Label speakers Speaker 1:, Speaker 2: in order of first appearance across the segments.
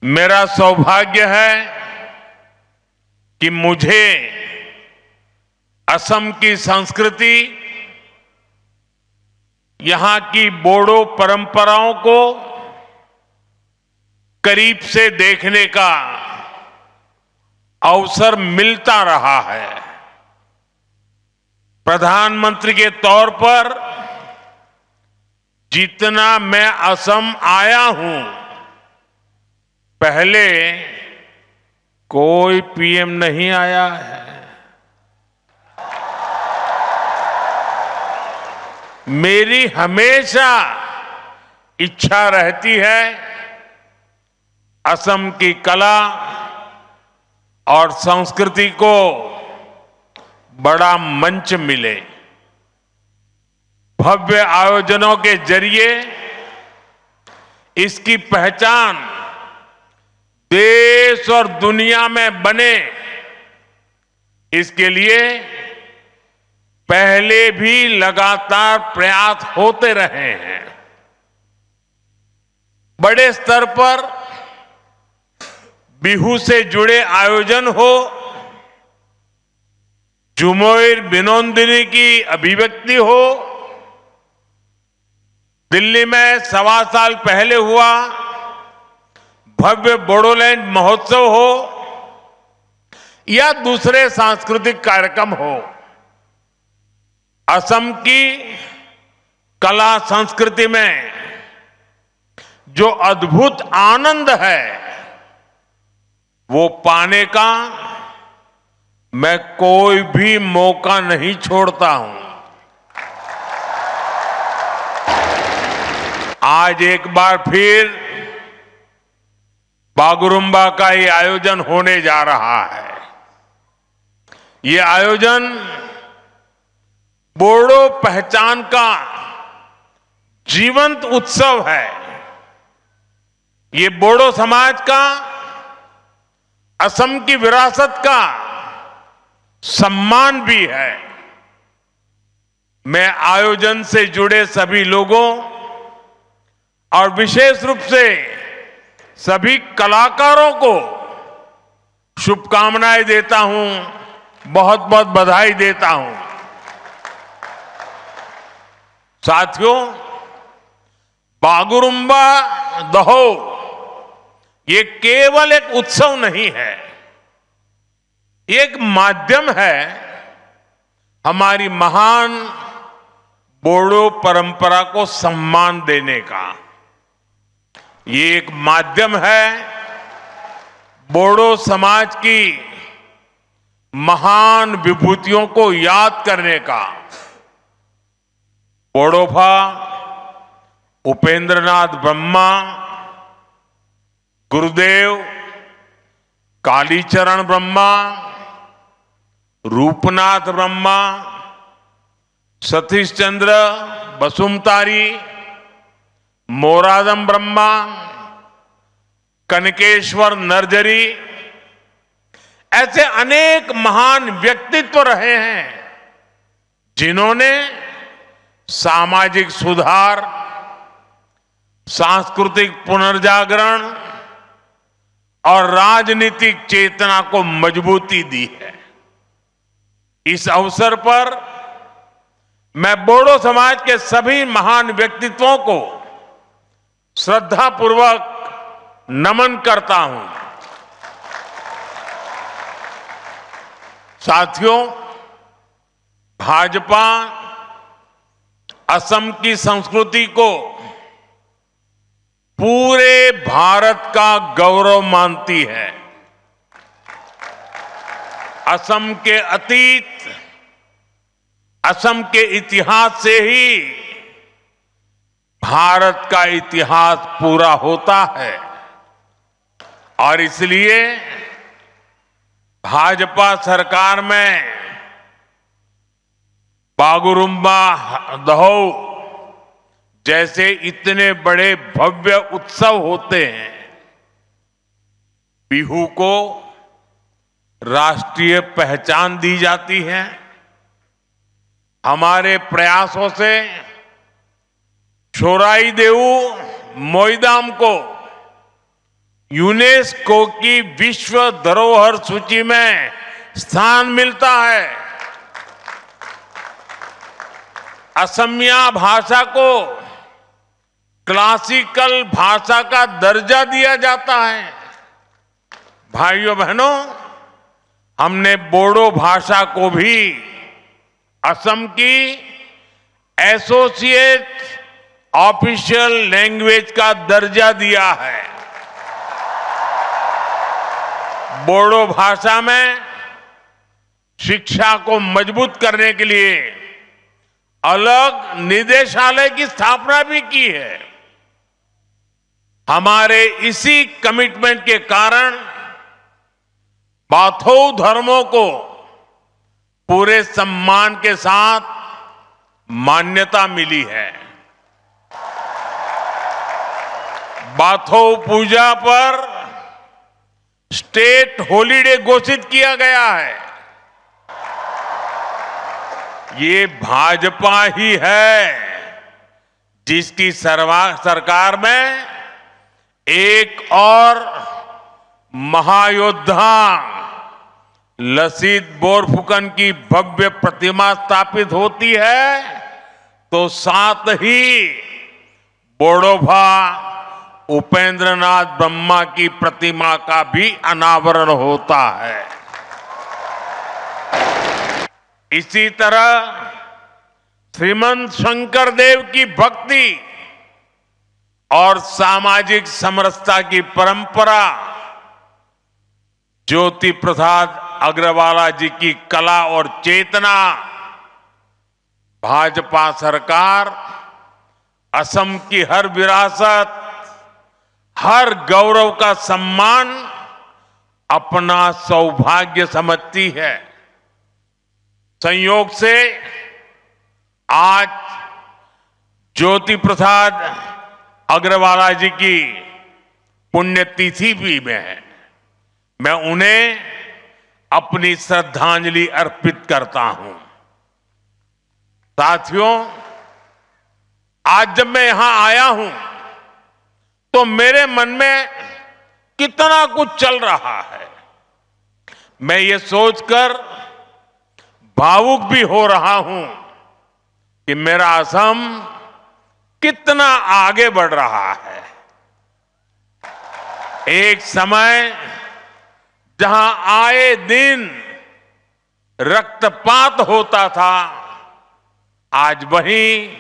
Speaker 1: मेरा सौभाग्य है कि मुझे असम की संस्कृति, यहां की बोडो परंपराओं को करीब से देखने का अवसर मिलता रहा है। प्रधानमंत्री के तौर पर जितना मैं असम आया हूं, पहले कोई पीएम नहीं आया है। मेरी हमेशा इच्छा रहती है असम की कला और संस्कृति को बड़ा मंच मिले। भव्य आयोजनों के जरिए इसकी पहचान देश और दुनिया में बने, इसके लिए पहले भी लगातार प्रयास होते रहे हैं। बड़े स्तर पर बिहू से जुड़े आयोजन हो, झुमोर बिनोंदिनी की अभिव्यक्ति हो, दिल्ली में 1.25 साल पहले हुआ भव्य बोडोलैंड महोत्सव हो या दूसरे सांस्कृतिक कार्यक्रम हो, असम की कला संस्कृति में जो अद्भुत आनंद है, वो पाने का मैं कोई भी मौका नहीं छोड़ता हूं। आज एक बार फिर बागुरुम्बा का ये आयोजन होने जा रहा है। ये आयोजन बोडो पहचान का जीवंत उत्सव है। ये बोडो समाज का, असम की विरासत का सम्मान भी है। मैं आयोजन से जुड़े सभी लोगों और विशेष रूप से सभी कलाकारों को शुभकामनाएं देता हूं, बहुत बहुत बधाई देता हूं। साथियों, बागुरुम्बा दहो ये केवल एक उत्सव नहीं है, एक माध्यम है हमारी महान बोडो परंपरा को सम्मान देने का। ये एक माध्यम है बोडो समाज की महान विभूतियों को याद करने का। बोडोफा उपेंद्रनाथ ब्रह्मा, गुरुदेव कालीचरण ब्रह्मा, रूपनाथ ब्रह्मा, सतीश चंद्र बसुमतारी, मोरादम ब्रह्मा, कनकेश्वर नरजरी, ऐसे अनेक महान व्यक्तित्व रहे हैं जिन्होंने सामाजिक सुधार, सांस्कृतिक पुनर्जागरण और राजनीतिक चेतना को मजबूती दी है। इस अवसर पर मैं बोडो समाज के सभी महान व्यक्तित्वों को श्रद्धापूर्वक नमन करता हूं। साथियों, भाजपा असम की संस्कृति को पूरे भारत का गौरव मानती है। असम के अतीत, असम के इतिहास से ही भारत का इतिहास पूरा होता है और इसलिए भाजपा सरकार में बागुरुम्बा दहो जैसे इतने बड़े भव्य उत्सव होते हैं। बिहू को राष्ट्रीय पहचान दी जाती है। हमारे प्रयासों से छोराई देऊ मोईदाम को यूनेस्को की विश्व धरोहर सूची में स्थान मिलता है। असमिया भाषा को क्लासिकल भाषा का दर्जा दिया जाता है। भाइयों बहनों, हमने बोडो भाषा को भी असम की एसोसिएट ऑफिशियल लैंग्वेज का दर्जा दिया है। बोडो भाषा में शिक्षा को मजबूत करने के लिए अलग निदेशालय की स्थापना भी की है। हमारे इसी कमिटमेंट के कारण बाथौ धर्मों को पूरे सम्मान के साथ मान्यता मिली है। बाथौ पूजा पर स्टेट हॉलिडे घोषित किया गया है। ये भाजपा ही है जिसकी सरकार में एक और महायोद्धा लसीत बोरफुकन की भव्य प्रतिमा स्थापित होती है, तो साथ ही बोडोभा उपेंद्रनाथ ब्रह्मा की प्रतिमा का भी अनावरण होता है। इसी तरह श्रीमंत शंकर देव की भक्ति और सामाजिक समरसता की परंपरा, ज्योति प्रसाद अग्रवाला जी की कला और चेतना, भाजपा सरकार असम की हर विरासत, हर गौरव का सम्मान अपना सौभाग्य समझती है। संयोग से आज ज्योति प्रसाद अग्रवाला जी की पुण्यतिथि भी है। मैं उन्हें अपनी श्रद्धांजलि अर्पित करता हूं। साथियों, आज जब मैं यहां आया हूं तो मेरे मन में कितना कुछ चल रहा है। मैं ये सोचकर भावुक भी हो रहा हूं कि मेरा असम कितना आगे बढ़ रहा है। एक समय जहां आए दिन रक्तपात होता था, आज वहीं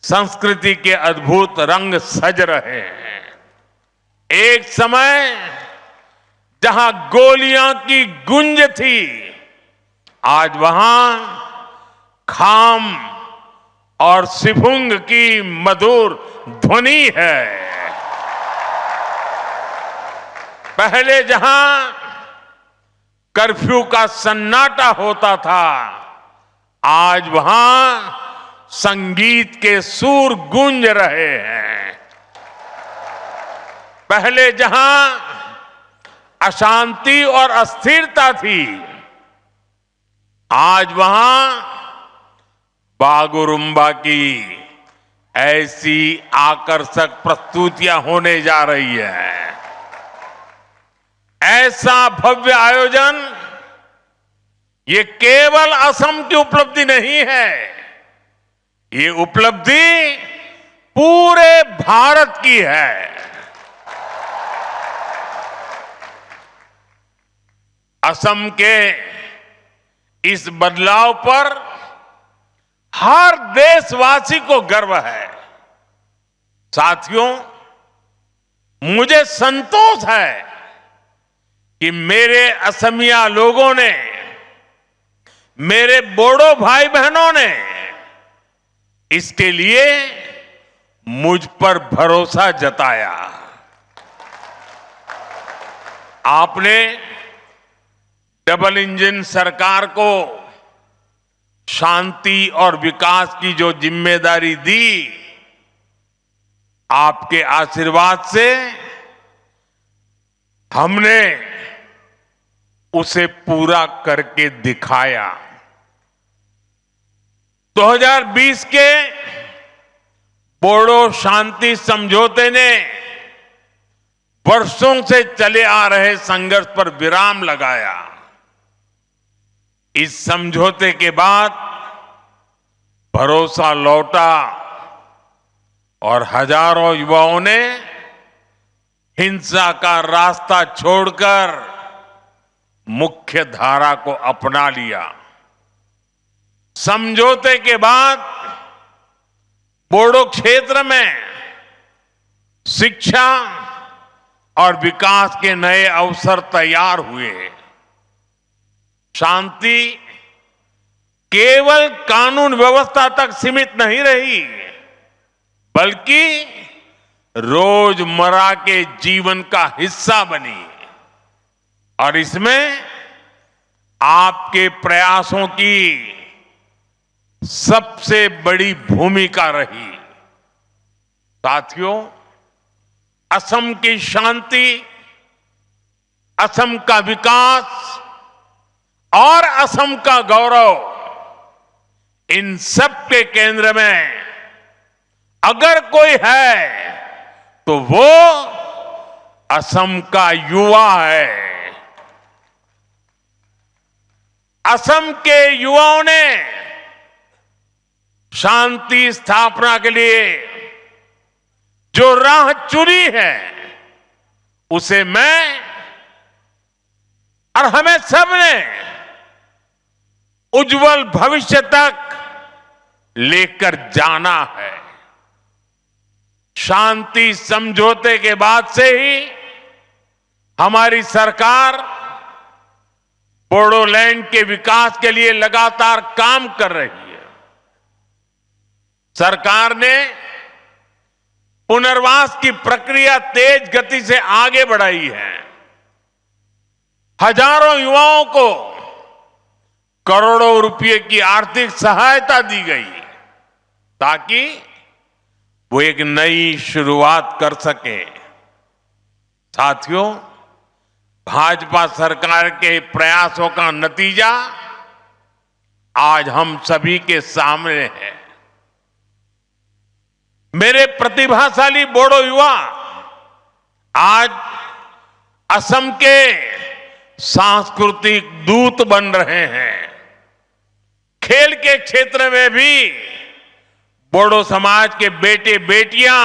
Speaker 1: संस्कृति के अद्भुत रंग सज रहे हैं। एक समय जहां गोलियां की गूंज थी, आज वहां खाम और सिफुंग की मधुर ध्वनि है। पहले जहां कर्फ्यू का सन्नाटा होता था, आज वहां संगीत के सुर गूंज रहे हैं। पहले जहां अशांति और अस्थिरता थी, आज वहां बागुरुम्बा की ऐसी आकर्षक प्रस्तुतियां होने जा रही है। ऐसा भव्य आयोजन ये केवल असम की उपलब्धि नहीं है, ये उपलब्धि पूरे भारत की है। असम के इस बदलाव पर हर देशवासी को गर्व है। साथियों, मुझे संतोष है कि मेरे असमिया लोगों ने, मेरे बोडो भाई बहनों ने इसके लिए मुझ पर भरोसा जताया। आपने डबल इंजन सरकार को शांति और विकास की जो जिम्मेदारी दी, आपके आशीर्वाद से हमने उसे पूरा करके दिखाया। 2020 के बोडो शांति समझौते ने वर्षों से चले आ रहे संघर्ष पर विराम लगाया। इस समझौते के बाद भरोसा लौटा और हजारों युवाओं ने हिंसा का रास्ता छोड़कर मुख्य धारा को अपना लिया। समझौते के बाद बोडो क्षेत्र में शिक्षा और विकास के नए अवसर तैयार हुए। शांति केवल कानून व्यवस्था तक सीमित नहीं रही, बल्कि रोजमर्रा के जीवन का हिस्सा बनी। और इसमें आपके प्रयासों की सबसे बड़ी भूमिका रही। साथियों, असम की शांति, असम का विकास और असम का गौरव, इन सब के केंद्र में अगर कोई है तो वो असम का युवा है। असम के युवाओं ने शांति स्थापना के लिए जो राह चुनी है, उसे मैं और हमें सबने उज्जवल भविष्य तक लेकर जाना है। शांति समझौते के बाद से ही हमारी सरकार बोडोलैंड के विकास के लिए लगातार काम कर रही है। सरकार ने पुनर्वास की प्रक्रिया तेज गति से आगे बढ़ाई है। हजारों युवाओं को करोड़ों रुपए की आर्थिक सहायता दी गई ताकि वो एक नई शुरुआत कर सके। साथियों, भाजपा सरकार के प्रयासों का नतीजा आज हम सभी के सामने है। मेरे प्रतिभाशाली बोडो युवा आज असम के सांस्कृतिक दूत बन रहे हैं। खेल के क्षेत्र में भी बोडो समाज के बेटे बेटियां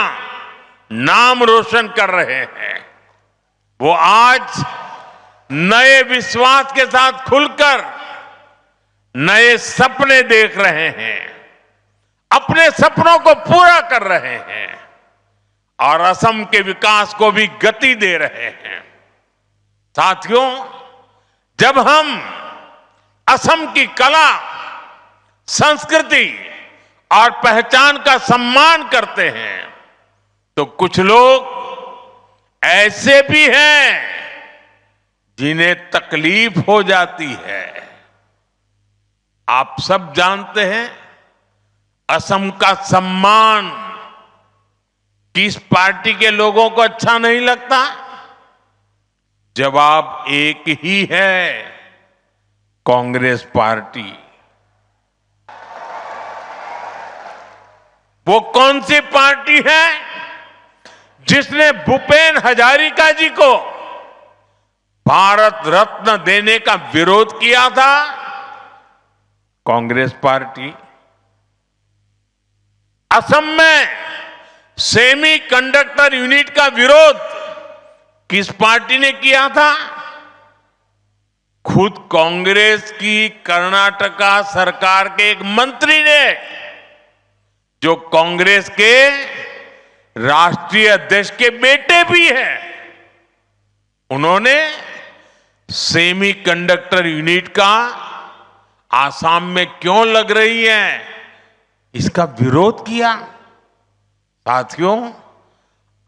Speaker 1: नाम रोशन कर रहे हैं। वो आज नए विश्वास के साथ खुलकर नए सपने देख रहे हैं, अपने सपनों को पूरा कर रहे हैं और असम के विकास को भी गति दे रहे हैं। साथियों, जब हम असम की कला, संस्कृति और पहचान का सम्मान करते हैं तो कुछ लोग ऐसे भी हैं जिन्हें तकलीफ हो जाती है। आप सब जानते हैं, असम का सम्मान किस पार्टी के लोगों को अच्छा नहीं लगता? जवाब एक ही है, कांग्रेस पार्टी। वो कौन सी पार्टी है जिसने भूपेन हजारिका जी को भारत रत्न देने का विरोध किया था? कांग्रेस पार्टी। असम में सेमी कंडक्टर यूनिट का विरोध किस पार्टी ने किया था? खुद कांग्रेस की कर्नाटका सरकार के एक मंत्री ने, जो कांग्रेस के राष्ट्रीय अध्यक्ष के बेटे भी हैं। उन्होंने सेमी कंडक्टर यूनिट का आसाम में क्यों लग रही है, इसका विरोध किया। साथियों,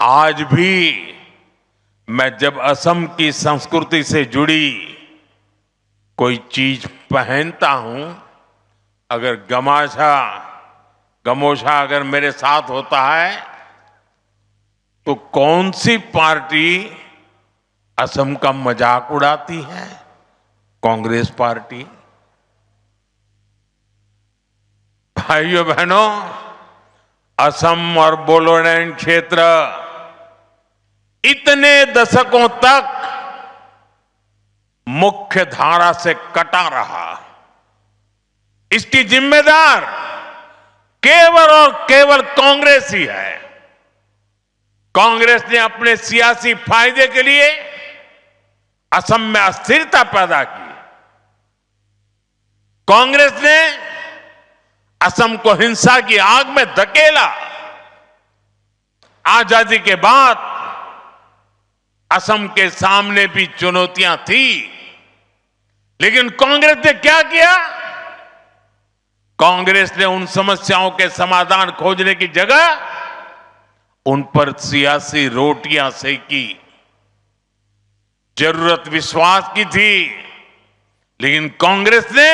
Speaker 1: आज भी मैं जब असम की संस्कृति से जुड़ी कोई चीज पहनता हूं, अगर गमोछा अगर मेरे साथ होता है, तो कौन सी पार्टी असम का मजाक उड़ाती है? कांग्रेस पार्टी। भाइयों बहनों, असम और बोडोलैंड क्षेत्र इतने दशकों तक मुख्य धारा से कटा रहा, इसकी जिम्मेदार केवल और केवल कांग्रेस ही है। कांग्रेस ने अपने सियासी फायदे के लिए असम में अस्थिरता पैदा की। कांग्रेस ने असम को हिंसा की आग में धकेला। आजादी के बाद असम के सामने भी चुनौतियां थी, लेकिन कांग्रेस ने क्या किया? कांग्रेस ने उन समस्याओं के समाधान खोजने की जगह उन पर सियासी रोटियां सेकी। जरूरत विश्वास की थी, लेकिन कांग्रेस ने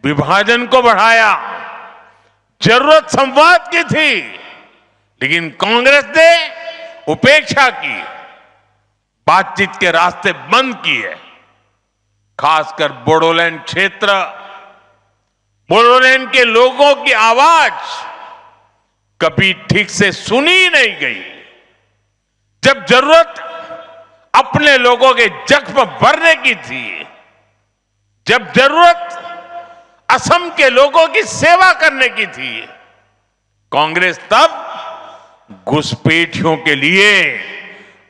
Speaker 1: विभाजन को बढ़ाया। जरूरत संवाद की थी, लेकिन कांग्रेस ने उपेक्षा की, बातचीत के रास्ते बंद किए। खासकर बोडोलैंड क्षेत्र, बोडोलैंड के लोगों की आवाज कभी ठीक से सुनी नहीं गई। जब जरूरत अपने लोगों के जख्म भरने की थी, जब जरूरत असम के लोगों की सेवा करने की थी, कांग्रेस तब घुसपैठियों के लिए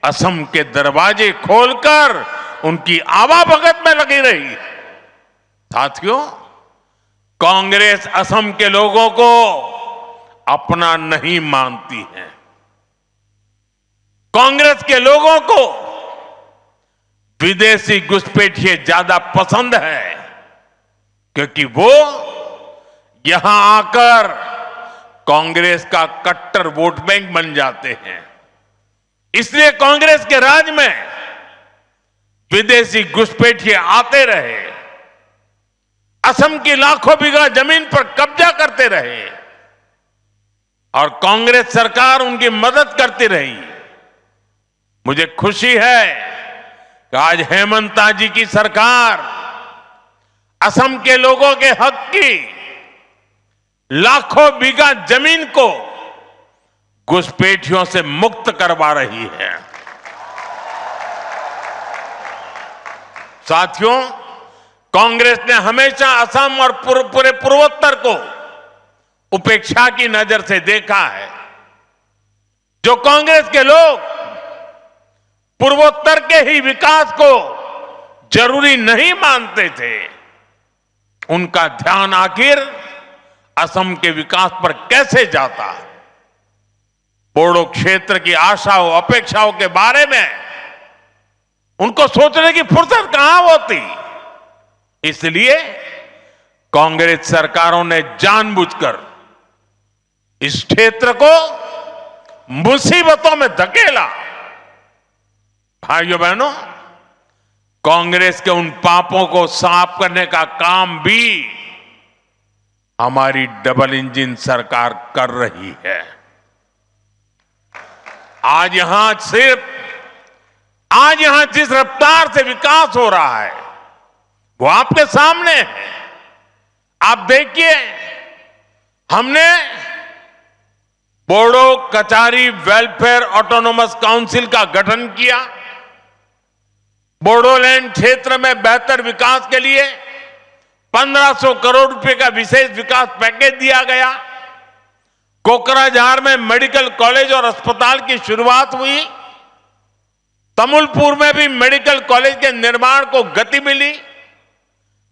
Speaker 1: असम के दरवाजे खोलकर उनकी आवाभगत में लगी रही। साथियों, कांग्रेस असम के लोगों को अपना नहीं मानती है। कांग्रेस के लोगों को विदेशी घुसपैठिए ज्यादा पसंद है, क्योंकि वो यहां आकर कांग्रेस का कट्टर वोट बैंक बन जाते हैं। इसलिए कांग्रेस के राज में विदेशी घुसपैठिए आते रहे, असम की लाखों बीघा जमीन पर कब्जा करते रहे और कांग्रेस सरकार उनकी मदद करती रही। मुझे खुशी है कि आज हेमंता जी की सरकार असम के लोगों के हक की लाखों बीघा जमीन को घुसपैठियों से मुक्त करवा रही है। साथियों, कांग्रेस ने हमेशा असम और पूरे पूर्वोत्तर को उपेक्षा की नजर से देखा है। जो कांग्रेस के लोग पूर्वोत्तर के ही विकास को जरूरी नहीं मानते थे, उनका ध्यान आखिर असम के विकास पर कैसे जाता। बोडो क्षेत्र की आशाओं अपेक्षाओं के बारे में उनको सोचने की फुर्सत कहां होती। इसलिए कांग्रेस सरकारों ने जानबूझकर इस क्षेत्र को मुसीबतों में धकेला। भाइयों बहनों, कांग्रेस के उन पापों को साफ करने का काम भी हमारी डबल इंजन सरकार कर रही है। आज यहां जिस रफ्तार से विकास हो रहा है वो आपके सामने है। आप देखिए, हमने Bodo Kachari welfare autonomous council का गठन किया। बोडोलैंड क्षेत्र में बेहतर विकास के लिए 1500 करोड़ रुपए का विशेष विकास पैकेज दिया गया। कोकराझार में मेडिकल कॉलेज और अस्पताल की शुरुआत हुई। तमुलपुर में भी मेडिकल कॉलेज के निर्माण को गति मिली।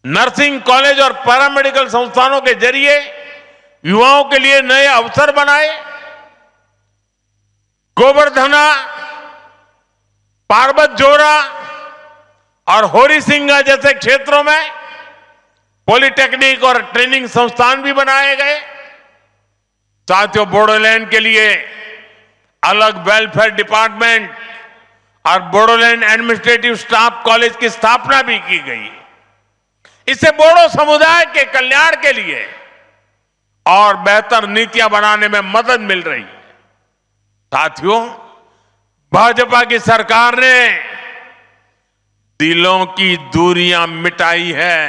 Speaker 1: नर्सिंग कॉलेज और पैरामेडिकल संस्थानों के जरिए युवाओं के लिए नए अवसर बनाए। गोवर्धना, पार्वत जोरा और होरीसिंगा जैसे क्षेत्रों में पॉलिटेक्निक और ट्रेनिंग संस्थान भी बनाए गए। साथियों, बोडोलैंड के लिए अलग वेलफेयर डिपार्टमेंट और बोडोलैंड एडमिनिस्ट्रेटिव स्टाफ कॉलेज की स्थापना भी की गई। इससे बोडो समुदाय के कल्याण के लिए और बेहतर नीतियां बनाने में मदद मिल रही है। साथियों, भाजपा की सरकार ने दिलों की दूरियां मिटाई है,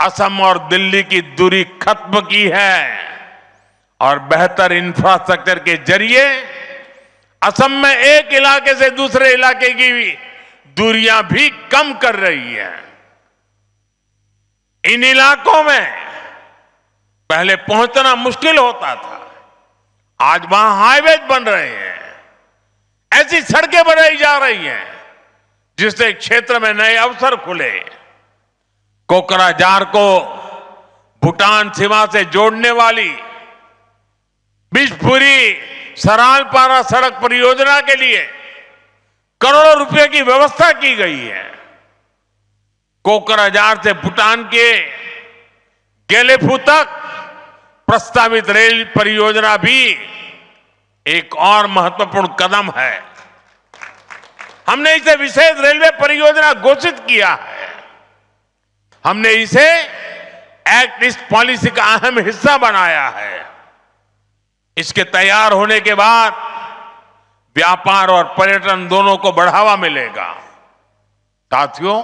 Speaker 1: असम और दिल्ली की दूरी खत्म की है और बेहतर इंफ्रास्ट्रक्चर के जरिए असम में एक इलाके से दूसरे इलाके की दूरियां भी कम कर रही है। इन इलाकों में पहले पहुंचना मुश्किल होता था, आज वहां हाईवे बन रहे हैं, ऐसी सड़कें बनाई जा रही हैं जिससे क्षेत्र में नए अवसर खुले। कोकराझार को भूटान सीमा से जोड़ने वाली बिशपुरी सरालपारा सड़क परियोजना के लिए करोड़ों रुपए की व्यवस्था की गई है। कोकराझार से भूटान के गेलेफू तक प्रस्तावित रेल परियोजना भी एक और महत्वपूर्ण कदम है। हमने इसे विशेष रेलवे परियोजना घोषित किया है। हमने इसे एक्ट ईस्ट पॉलिसी का अहम हिस्सा बनाया है। इसके तैयार होने के बाद व्यापार और पर्यटन दोनों को बढ़ावा मिलेगा। साथियों,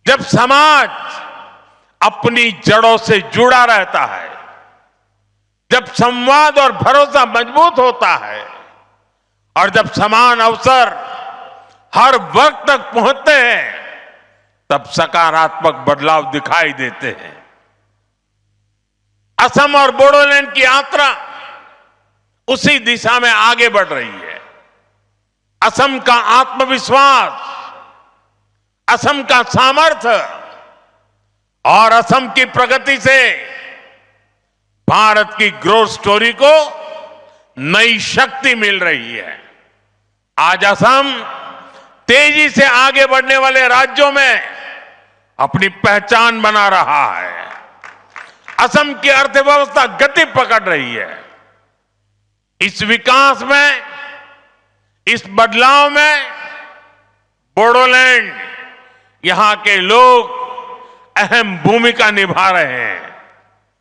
Speaker 1: जब समाज अपनी जड़ों से जुड़ा रहता है, जब संवाद और भरोसा मजबूत होता है और जब समान अवसर हर वर्ग तक पहुंचते हैं, तब सकारात्मक बदलाव दिखाई देते हैं। असम और बोडोलैंड की यात्रा उसी दिशा में आगे बढ़ रही है। असम का आत्मविश्वास, असम का सामर्थ्य और असम की प्रगति से भारत की ग्रोथ स्टोरी को नई शक्ति मिल रही है। आज असम तेजी से आगे बढ़ने वाले राज्यों में अपनी पहचान बना रहा है। असम की अर्थव्यवस्था गति पकड़ रही है। इस विकास में, इस बदलाव में बोडोलैंड, यहां के लोग अहम भूमिका निभा रहे हैं।